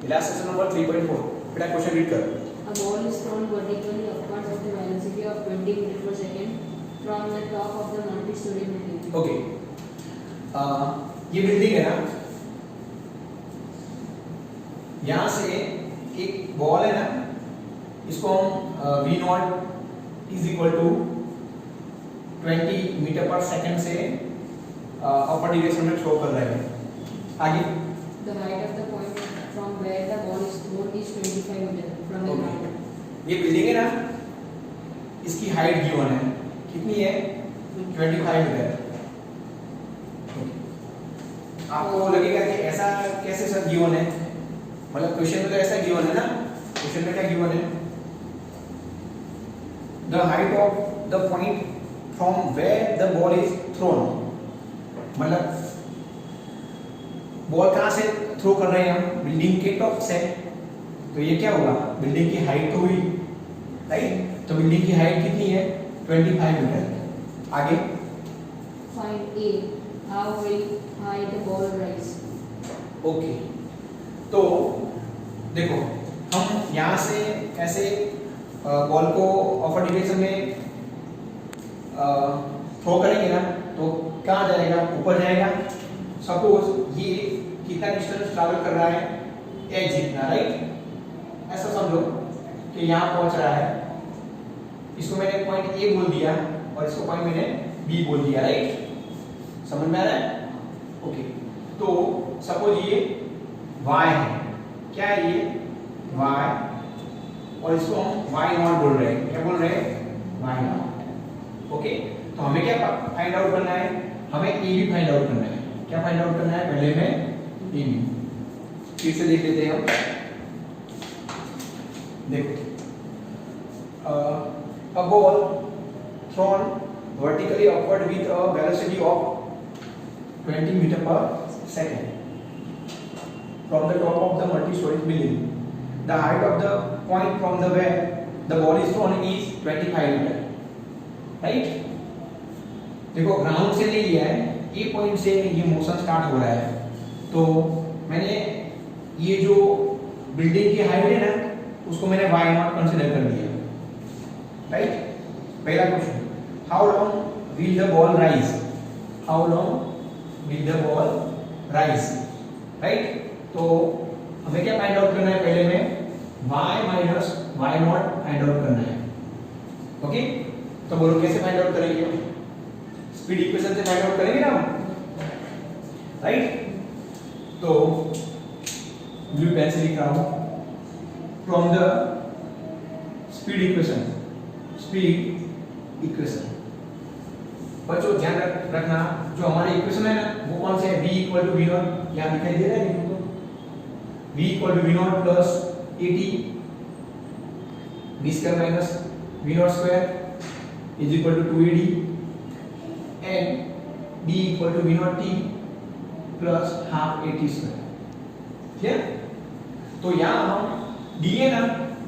Illustration number 3.4 बेटा question read कर। A ball is thrown vertically upwards at a velocity of 20 meters per second from the top of the multi-story building. Okay, ये building है ना, यहाँ से एक ball है ना, इसको हम v naught is equal to 20 metre पर सेकंड से अपर डायरेक्शन में थ्रो कर रहे हैं। आगे The height of the point from where the ball is thrown is 25 meters from the Okay. ground. ये बिल्डिंग है ना, इसकी हाइट गिवन है, कितनी है 25 मीटर। आपको लगेगा कि ऐसा कैसे सर गिवन है, मतलब क्वेश्चन में तो ऐसा गिवन है ना, क्वेश्चन में क्या गिवन है, the height of the point from where the ball is thrown, मतलब बॉल कहां से थ्रो कर रहे हैं हम, बिल्डिंग के टॉप से, तो ये क्या होगा, बिल्डिंग की हाइट तो हुई राइट, तो बिल्डिंग की हाइट कितनी है 25 मीटर। आगे Find A. How will high the ball rise? Okay, तो देखो हम यहाँ से ऐसे बॉल को अपर डायरेक्शन में थ्रो करेंगे ना, तो कहाँ जाएगा, ऊपर जाएगा। सपोज ये कितना डिस्टेंस ट्रैवल कर रहा है, एच जितना राइट, ऐसा समझो कि यहाँ पहुंच रहा है, इसको मैंने पॉइंट ए बोल दिया और इसको पॉइंट मैंने बी बोल दिया राइट, समझ में आ रहा है। ओके, तो सपोज ये y है, क्या है ये y, और इसको हम y नॉट बोल रहे हैं, क्या बोल रहे हैं y नॉट। ओके, तो हमें क्या फाइंड आउट करना है, हमें ए बी फाइंड आउट करना है। क्या फाइंड आउट करना है, पहले में ए बी, फिर से देख लेते हैं हम। देखो a ball thrown vertically upward with a velocity of 20 meter per second from the top of the multi-story building. The height of the point from the where the ball is thrown is 25 meter. Right? देखो ground से ले लिया है, ए point से ये motion start हो रहा है, तो मैंने ये जो बिल्डिंग की हाइट है ना, उसको मैंने y नॉट कंसीडर कर लिया राइट। पहला question, how long will the ball rise, how long will the ball rise right, तो हमें क्या फाइंड आउट करना है, पहले में y minus y not find out करना है। ओके, तो बोलो कैसे फाइंड आउट करेंगे, स्पीड इक्वेशन से फाइंड आउट करेंगे ना राइट। तो ब्लू पेन से लिख रहा हूं, from the speed equation, speed equation बच्चों ध्यान रखना, जो हमारे इक्वेशन है ना वो कौन से है, v equal to v naught, यहाँ दिखाई दे रहा है तुमको, v equal to v naught plus a t v square minus v naught square is equal to 2ad and d equal to v naught t plus half a t square. Clear? तो यहाँ हम d है ना,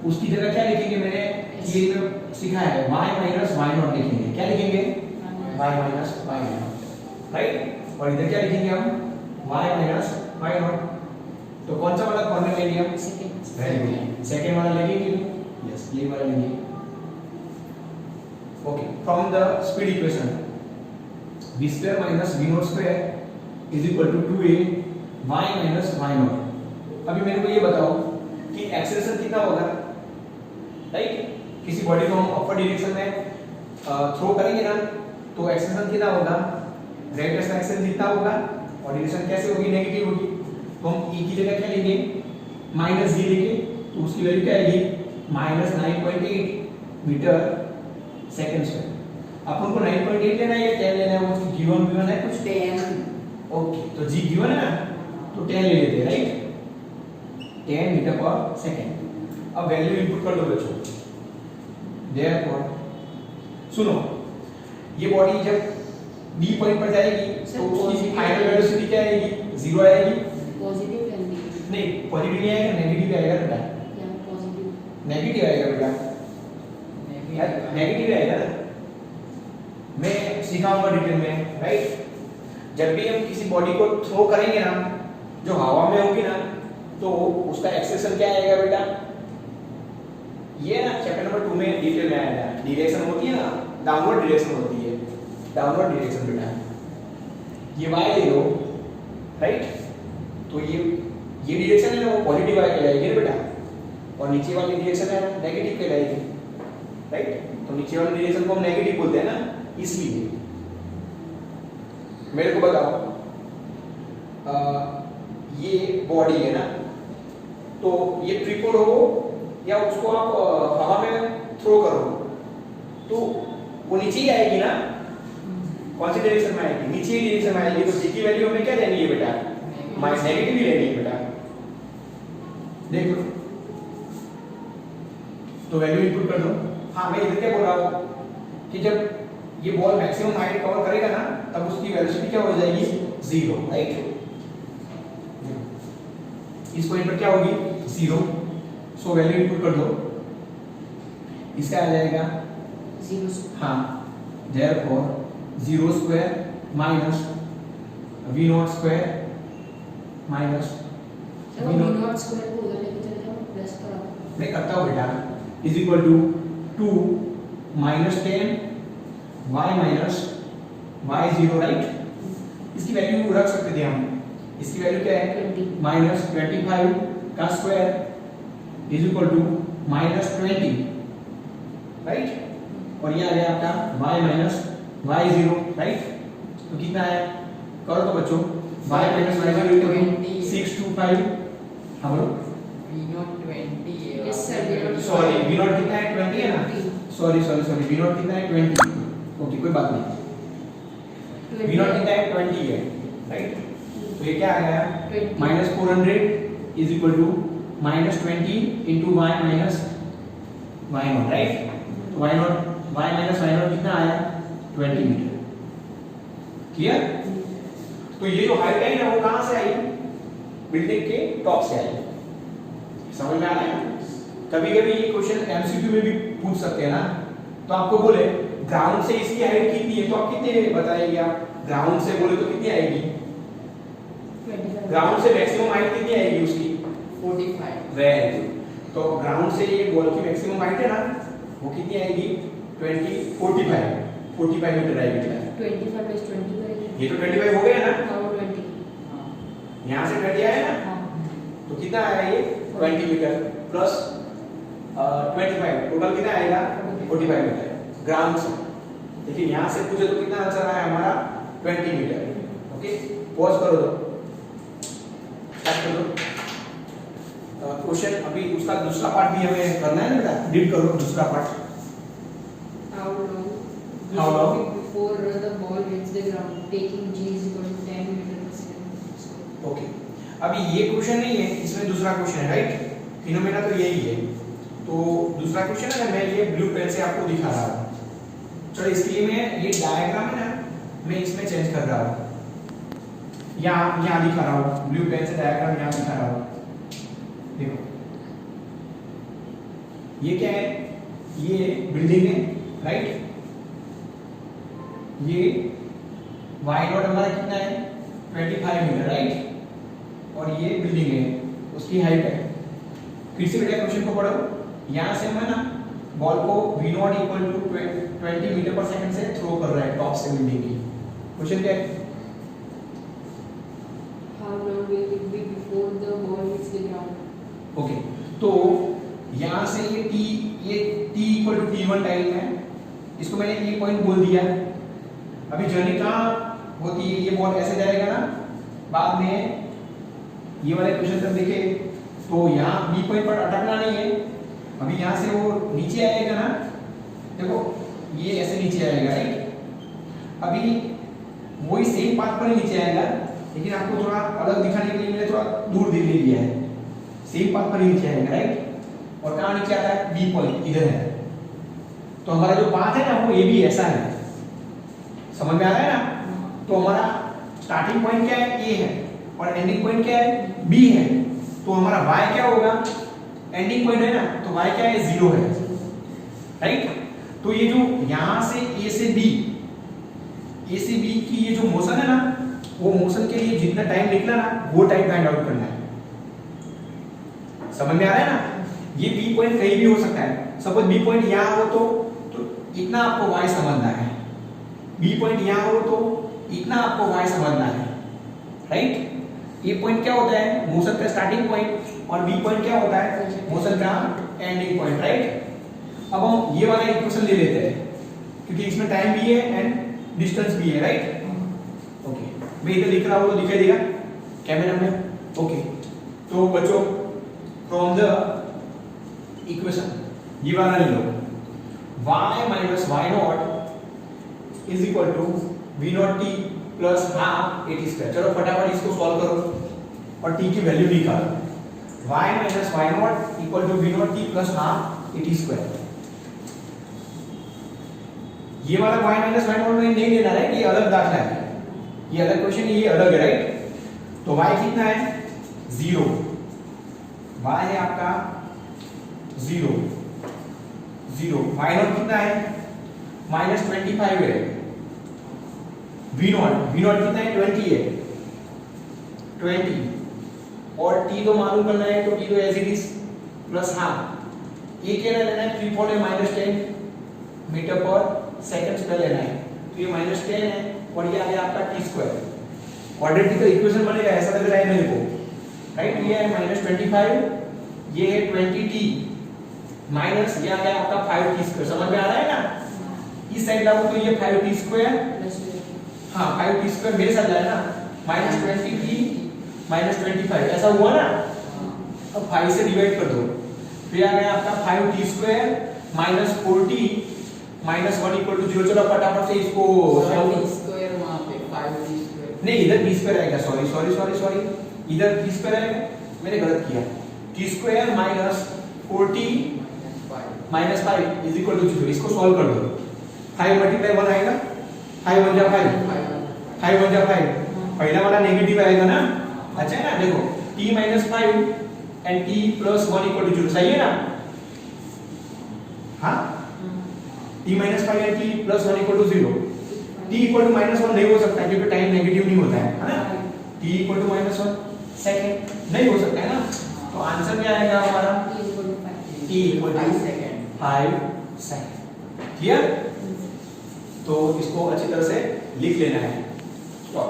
उसकी जगह क्या लिखेंगे, मैंने ये में सीखा है y माइनस y नॉट लिखेंगे, क्या लिखेंगे y minus y not right, और इधर क्या लिखेंगे हम y माइनस y नॉट। तो कौन सा वाला कॉर्नर लेंगे हम, सेकंड वाला लेंगे, यस ये वाला लेंगे। Okay, from the speed equation v square minus v naught square is equal to 2a y minus y naught. अभी मेरे को ये बताओ कि एक्सेलरेशन कितना होगा राइट, किसी बॉडी को हम अपर डायरेक्शन में थ्रो करेंगे ना, तो एक्सेलरेशन कितना होगा, ग्रेविटेशनल एक्सेलरेशन जितना होगा, और डायरेक्शन कैसे होगी, नेगेटिव होगी, तो हम e की जगह क्या लेंगे माइनस g लेंगे, तो उसकी वैल्यू क्या आएगी माइनस 9.8 मीटर सेकंड स्क्वायर। अपन को 9.8 लेना है या 10 लेना है, वो गिवन है कुछ 10। ओके, तो g गिवन है ना, तो 10 ले लेते हैं राइट, 10 मीटर पर सेकंड। अब वैल्यू इनपुट कर दो बच्चों, देयरफॉर सुनो, ये बॉडी जब बी पॉइंट पर जाएगी तो उसकी फाइनल वेलोसिटी क्या आएगी, 0 आएगी, पॉजिटिव नहीं पॉजिटिव नहीं आएगा, नेगेटिव आएगा बेटा, या पॉजिटिव नेगेटिव आएगा बेटा, नेगेटिव आएगा ना, मैं सिखाऊंगा डिटेल में राइट। जब भी हम किसी बॉडी को थ्रो करेंगे ना, जो हवा में होगी ना तो उसका एक्सप्रेशन क्या आएगा बेटा, ये ना चैप्टर नंबर 2 में डिटेल में आएगा। डायरेक्शन होती है ना, डाउनवर्ड डायरेक्शन होती है, डाउनवर्ड डायरेक्शन बेटा। ये y ले लो, राइट, तो ये डायरेक्शन है ना वो पॉजिटिव y कहलाएगी ना बेटा, और नीचे वाली डायरेक्शन है नेगेटिव कहलाएगी, राइट। तो नीचे वाली डायरेक्शन को हम नेगेटिव बोलते हैं ना, इसलिए मेरे को बताओ ये बॉडी है ना, तो ये ट्रिपल हो या उसको आप हवा में थ्रो करो तो वो नीचे ही आएगी ना, कौन सी डायरेक्शन में आएगी, नीचे ही डायरेक्शन में आएगी। तो c की वैल्यू हमें क्या लेनी है बेटा, माइनस नेगेटिव ही लेनी है बेटा। देखो तो वैल्यू इनपुट कर दो। हाँ मैं इधर क्या बोल रहा हूँ कि जब ये बॉल मैक्सिमम हाइट कवर करेगा ना तब उसकी वेलोसिटी क्या हो जाएगी, 0, राइट। इस पॉइंट पर क्या होगी, 0। सो वैल्यू इनपुट कर दो, इसका आ जाएगा 0। हाँ, therefore 0 square minus v0 square minus v0 square को उधर लेके चले जाओ, प्लस करो। मैं करता हूँ बेटा, is equal to 2 minus 10 y minus y0, right. इसकी वैल्यू रख सकते थे हम, इसकी वैल्यू क्या है, 20 माइनस 25 का square is equal to minus 20, right. और ये आ गया आपका y माइनस y0, राइट। तो कितना है, करो तो बच्चों, y माइनस y0 625, हाँ बोलो, Yes, sir, V0 sorry v0 कितना है, 20 है ना, सॉरी v0 कितना है, 20, ओके कोई बात नहीं, v0 कितना है, 20 है, राइट। तो ये क्या आ गया, minus 400 is equal to minus 20 into y minus y0, right. तो y माइनस y0 कितना आया, 20 मीटर, क्लियर। तो ये जो हाइट है ना वो कहां से आई, बिल्डिंग के टॉप से आई, समझ में आ रहा है। कभी कभी ये क्वेश्चन एमसीक्यू में भी पूछ सकते हैं ना, तो आपको बोले ग्राउंड से इसकी हाइट कितनी है, तो आप कितने बताएंगे, आप ग्राउंड से बोले तो कितनी आएगी, 25। ग्राउंड से मैक्सिमम हाइट कितनी आएगी उसकी, 45। Very good. तो ग्राउंड से ये बॉल की मैक्सिमम हाइट है ना वो कितनी आएगी, 45 मीटर आएगी। 25 + 20 करेंगे, ये तो 25 हो गया ना, और 20। यहाँ से 20 आया ना, हाँ, तो कितना आया ये 20 मीटर प्लस 25, टोटल कितना आएगा 45 मीटर ग्राउंड से। देखिए यहाँ से पूछे तो कितना आंसर आया हमारा 20 मीटर। ओके, पॉज करो दो, स्टार्ट कर दो क्वेश्चन। अभी उसका दूसरा पार्ट भी हमें करना है ना बेटा, रीड करो दूसरा part. How long before the ball hits the ground, taking g is equal to 10 meter per second. Okay, अभी ये क्वेश्चन नहीं है, इसमें दूसरा क्वेश्चन है, राइट। फिनोमेना तो यही है, तो दूसरा क्वेश्चन है ना, मैं ये ब्लू पेन से आपको दिखा रहा हूँ। चलो इसके लिए मैं ये डायग्राम है ना, मैं इसमें चेंज कर रहा हूँ, यहाँ दिखा रहा हूँ, ब्लू पेन से डायग्राम यहाँ दिखा रहा हूँ। देखो ये क्या है, ये बिल्डिंग है, राइट। ये y0 हमारा कितना है 25 मीटर, राइट। और ये बिल्डिंग है, उसकी हाइट है। फिर से बेटा क्वेश्चन को पढ़ो, यहाँ से मैं ना बॉल को v0 इक्वल टू 20 मीटर पर सेकंड से थ्रो कर रहा है टॉप से बिल्डिंग की। क्वेश्चन क्या है, How long will it be before the ball hits the ground? Okay तो यहाँ से ये t equal to t1 time है, इसको मैंने ये पॉइंट बोल दिया। अभी जर्नी कहाँ होती है, ये बॉल ऐसे जाएगा ना, बाद में ये वाले क्वेश्चन तक देखे तो यहाँ बी पॉइंट पर अटकना नहीं है। अभी यहाँ से वो नीचे आएगा ना, देखो ये ऐसे नीचे आएगा, राइट। अभी वही सेम पाथ पर ही नीचे आएगा, लेकिन आपको थोड़ा अलग दिखाने के लिए मैंने थोड़ा दूर दिख लिया है। सेम पाथ पर ही नीचे आएगा, राइट। और कहाँ नीचे आता है, बी पॉइंट इधर है। तो हमारा जो पाथ है ना वो ये भी ऐसा है, समझ में आ रहा है ना। तो हमारा स्टार्टिंग पॉइंट क्या है, ए है, और एंडिंग पॉइंट क्या है, बी है। तो हमारा y क्या होगा, एंडिंग पॉइंट है ना, तो y क्या है, 0 है, राइट। तो ये जो यहाँ से a से b की ये जो मोशन है ना, वो मोशन के लिए जितना टाइम निकला ना वो टाइम फाइंड आउट करना है, समझ में आ रहा है ना? ये बी पॉइंट कहीं भी हो सकता है। सपोज बी पॉइंट यहाँ हो तो इतना आपको y समझना है। बी पॉइंट यहाँ हो तो इतना आपको y समझना है, राइट? ये पॉइंट क्या होता है? मोशन का स्टार्टिंग पॉइंट, और बी पॉइंट क्या होता है? मोशन का एंडिंग पॉइंट, राइट? अब हम ये वाला इक्वेशन ले लेते हैं क्योंकि इसमें टाइम भी है एंड डिस्टेंस भी है, राइट? ओके, मैं इधर लिख रहा हूँ तो दिखाई देगा कैमरा में? ओके, तो बच्चों फ्रॉम द इक्वेशन ये वाला ले लो, y minus y naught is equal to v naught t plus half a t square. चलो फटाफट इसको सॉल्व करो और t की वैल्यू निकालो। y minus y naught equal to v naught t plus half a t square. ये वाला y minus y not में नहीं लेना है, ये अलग दाखला है, ये अलग क्वेश्चन है, ये अलग है, राइट? तो y कितना है? 0। y है आपका 0 0। y नॉट कितना है? -25 है। v नॉट कितना है? 20 है, 20। और t तो मालूम करना है, तो t तो as it is plus half. ये क्या लेना है? 3.10 मीटर पर सेकंड स्क्वायर लेना है, तो ये -10 है और ये आ गया आपका t स्क्वायर। क्वाड्रेटिक इक्वेशन बनेगा, ऐसा लग रहा है मेरे को, राइट? ये है -25, ये है 20t माइनस ये आ गया आपका 5t स्क्वायर। समझ में आ रहा है ना? इस साइड लाओ तो ये 5t स्क्वायर, हाँ 5t स्क्वायर मेरे साथ जाएगा ना, -20t -25 ऐसा हुआ ना? अब 5 से डिवाइड कर दो, फिर आ गया आपका 5t square minus 4t minus 1 equal to 0। चलो फटाफट से इसको स्क्वायर वहां पे 5t स्क्वायर नहीं, इधर t स्क्वायर आएगा, सॉरी इधर t स्क्वायर आएगा, मैंने गलत किया। t square minus 4t minus 5 is equal to 0। इसको सॉल्व कर दो, 5 मल्टीप्लाई 1 आएगा, 5 1 जा 5, 5 1 जा 5, पहला वाला नेगेटिव आएगा ना? अच्छा है ना? देखो t minus 5 and t plus 1 equal to 0, सही है ना? हाँ, t minus 5 and t plus 1 equal to 0। t equal to -1 नहीं हो सकता क्योंकि टाइम नेगेटिव नहीं होता है ना? t इक्वल टू -1 सेकंड नहीं हो सकता है ना? तो आंसर क्या आएगा हमारा? t equal to 5 second. Clear? तो इसको अच्छी तरह से लिख लेना है। तो